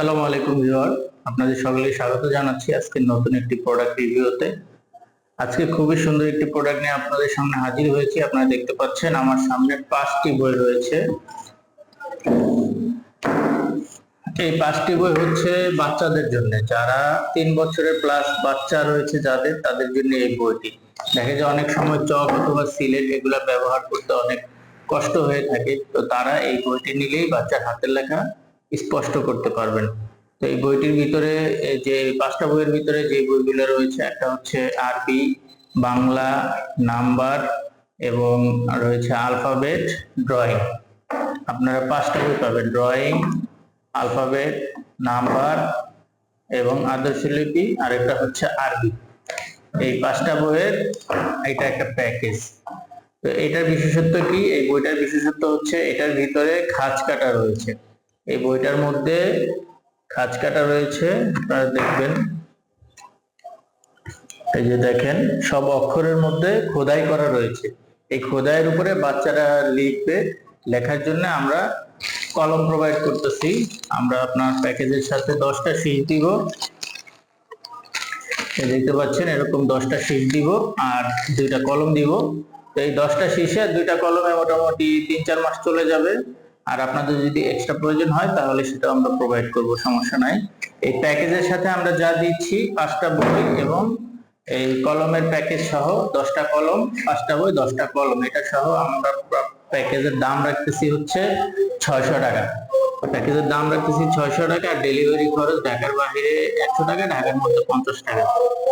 আসসালামু আলাইকুম ভিউয়ার, আপনাদের সকলকে স্বাগত জানাচ্ছি আজকে নতুন একটি প্রোডাক্ট রিভিউতে। আজকে খুবই সুন্দর একটি প্রোডাক্ট নিয়ে আপনাদের সামনে হাজির হয়েছি। আপনারা দেখতে পাচ্ছেন আমার সামনে 5টি বই রয়েছে। এই 5টি বই হচ্ছে বাচ্চাদের জন্য, যারা 3 বছরের প্লাস বাচ্চা রয়েছে তাদের জন্য এই বইটি। দেখা যায় অনেক সময় চক অথবা সিলেট এগুলা ব্যবহার করতে অনেক কষ্ট হয়ে থাকে, তো তারা এই বইটি নিলেই বাচ্চার হাতের লেখা স্পষ্ট করতে পারবেন। তো এই বইটির ভিতরে যে 5টা বইয়ের ভিতরে যে বইগুলো রয়েছে, একটা হচ্ছে আরবি, বাংলা, নাম্বার এবং রয়েছে আলফাবেট, ড্রয়িং। আপনারা 5টা বই পাবেন, ড্রয়িং, আলফাবেট, নাম্বার এবং আদর্শ লিপি, আর একটা হচ্ছে আরবি। এই 5টা বইয়ের এটা একটা প্যাকেজ। তো এটার বিশেষত্ব কি? এই বইটার বিশেষত্ব হচ্ছে এটার ভিতরে খাঁজ কাটা রয়েছে। এই বইটার মধ্যে খাঁজ কাটা রয়েছে, আপনারা দেখবেন, এই যে দেখেন, সব অক্ষরের মধ্যে খোদাই করা রয়েছে। এই খোদাইয়ের উপরে বাচ্চারা লিখবে। লেখার জন্য আমরা কলম প্রোভাইড করতেছি। আমরা আপনার প্যাকেজের সাথে 10টা শীট দিব, দেখতে পাচ্ছেন এরকম 10টা শীট দিব আর 2টা কলম দিব। তো এই 10টা শীষে 2টা কলমে মোটামুটি 3-4 মাস চলে যাবে। আর আপনাদের যদি এক্সট্রা প্রয়োজন হয় তাহলে সেটা আমরা প্রোভাইড করব, সমস্যা নাই। এই প্যাকেজের সাথে আমরা যা দিচ্ছি 5টা বই এবং এই কলমের প্যাকেজ সহ 10টা কলম, 5টা বই, 10টা কলম, এটা সহ আমরা প্যাকেজের দাম রাখতেছি হচ্ছে 600 টাকা। প্যাকেজের দাম রাখতেছি 600 টাকা। ডেলিভারি খরচ ঢাকার বাইরে 100 টাকা, ঢাকার মধ্যে 50 টাকা।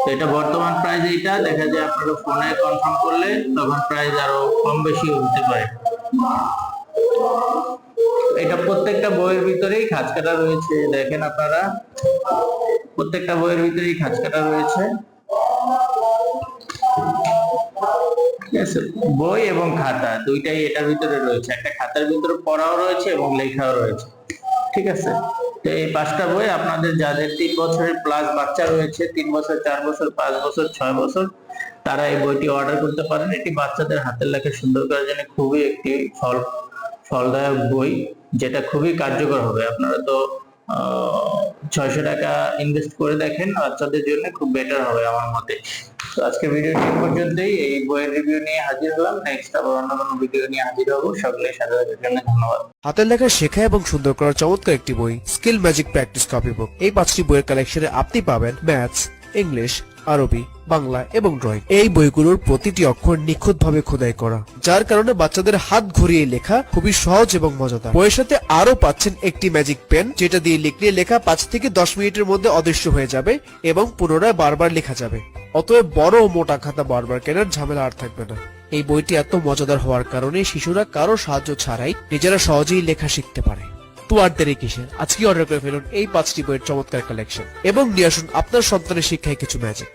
তো এটা বর্তমান প্রাইস। এইটা দেখা যায় আপনারা ফোনে কনফার্ম করলে তখন প্রাইস আরো কম বেশি হতে পারে। এটা প্রত্যেকটা বইয়ের ভিতরেই খাঁজ কাটা রয়েছে, দেখেন আপনারা, প্রত্যেকটা বইয়ের ভিতরেই খাঁজ কাটা রয়েছে। ঠিক আছে, বই এবং খাতা দুইটাই এটার ভিতরে রয়েছে। একটা খাতার ভিতরে পড়াও রয়েছে এবং লেখাও রয়েছে। ঠিক আছে, তো এই 5টা বই আপনাদের যাদের 3 বছরের প্লাস বাচ্চা রয়েছে, 3 বছর, 4 বছর, 5 বছর, 6 বছর, তারা এই বইটি অর্ডার করতে পারেন। এটি বাচ্চাদের হাতের লেখা সুন্দর করার জন্য খুবই একটি ফলদায়ক বই, যেটা খুবই কার্যকর হবে। আপনারা তো 600 টাকা ইনভেস্ট করে দেখেন, বাচ্চাদের জন্য খুব বেটার হবে আমার মতে। তো আজকে ভিডিওটি পর্যন্তই। এই বইয়ের রিভিউ নিয়ে হাজির হলাম, নেক্সট আবার অন্য কোনো ভিডিও নিয়ে হাজির হবো। সকলে সাথে থাকার জন্য ধন্যবাদ। হাতের লেখা শেখা এবং সুন্দর করার চমৎকার একটি বই, স্কিল ম্যাজিক প্র্যাকটিস কপি বুক। এই 5টি বইয়ের কালেকশনে আপনি পাবেন ম্যাথস, ইংলিশ, আরবি, বাংলা এবং ড্রয়িং। এই বইগুলোর প্রতিটি অক্ষর নিখুঁতভাবে খোদাই করা, যার কারণে বাচ্চাদের হাত ঘুরিয়ে লেখা খুবই সহজ এবং মজাদার। বইয়ের সাথে আরো পাচ্ছেন একটি ম্যাজিক পেন, যেটা দিয়ে লিখলে লেখা 5 থেকে 10 মিনিটের মধ্যে অদৃশ্য হয়ে যাবে এবং পুনরায় বারবার লেখা যাবে। অতএব বড় ও মোটা খাতা বারবার কেনার ঝামেলা আর থাকবে না। এই বইটি এত মজাদার হওয়ার কারণে শিশুরা কারো সাহায্য ছাড়াই নিজেরা সহজেই লেখা শিখতে পারে। তো আর দেরি কিসের, আজকে অর্ডার করে ফেলুন এই 5টি বইয়ের চমৎকার কালেকশন এবং নিয়ে আসুন আপনার সন্তানের শিক্ষায় কিছু ম্যাজিক।